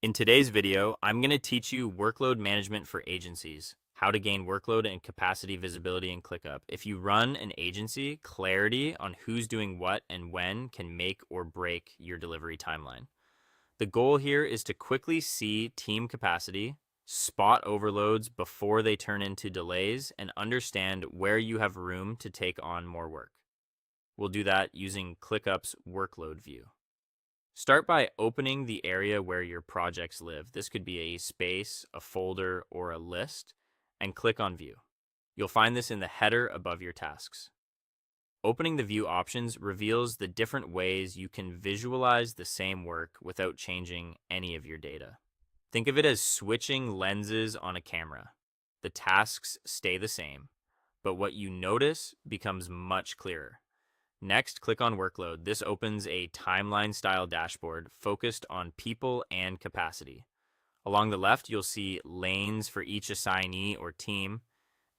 In today's video, I'm going to teach you workload management for agencies, how to gain workload and capacity visibility in ClickUp. If you run an agency, clarity on who's doing what and when can make or break your delivery timeline. The goal here is to quickly see team capacity, spot overloads before they turn into delays, and understand where you have room to take on more work. We'll do that using ClickUp's workload view. Start by opening the area where your projects live. This could be a space, a folder, or a list, and click on View. You'll find this in the header above your tasks. Opening the view options reveals the different ways you can visualize the same work without changing any of your data. Think of it as switching lenses on a camera. The tasks stay the same, but what you notice becomes much clearer. Next, click on Workload. This opens a timeline-style dashboard focused on people and capacity. Along the left, you'll see lanes for each assignee or team,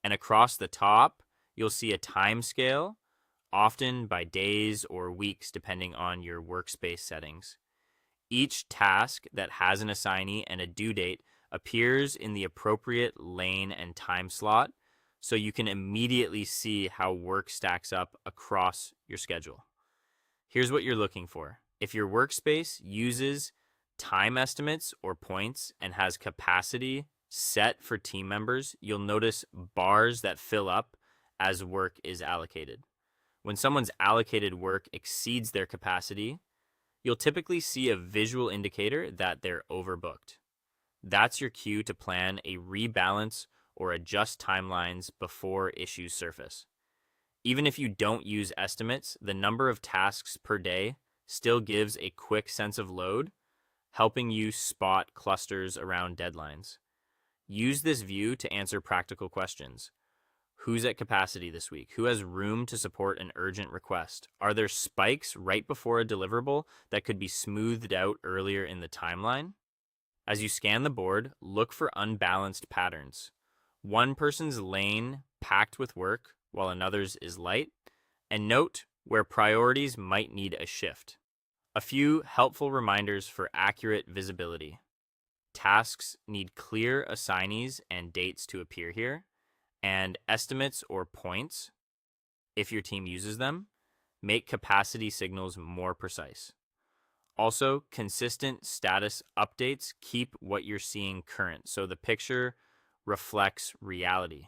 and across the top, you'll see a time scale, often by days or weeks depending on your workspace settings. Each task that has an assignee and a due date appears in the appropriate lane and time slot, so you can immediately see how work stacks up across your schedule. Here's what you're looking for. If your workspace uses time estimates or points and has capacity set for team members, you'll notice bars that fill up as work is allocated. When someone's allocated work exceeds their capacity, you'll typically see a visual indicator that they're overbooked. That's your cue to plan a rebalance or adjust timelines before issues surface. Even if you don't use estimates, the number of tasks per day still gives a quick sense of load, helping you spot clusters around deadlines. Use this view to answer practical questions. Who's at capacity this week? Who has room to support an urgent request? Are there spikes right before a deliverable that could be smoothed out earlier in the timeline? As you scan the board, look for unbalanced patterns. One person's lane packed with work while another's is light, and note where priorities might need a shift. A few helpful reminders for accurate visibility. Tasks need clear assignees and dates to appear here, and estimates or points, if your team uses them, make capacity signals more precise. Also, consistent status updates keep what you're seeing current, so the picture reflects reality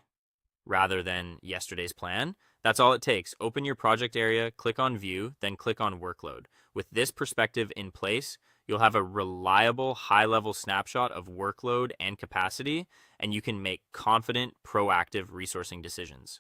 rather than yesterday's plan. That's all it takes. Open your project area, click on View, then click on Workload. With this perspective in place, you'll have a reliable, high-level snapshot of workload and capacity, and you can make confident, proactive resourcing decisions.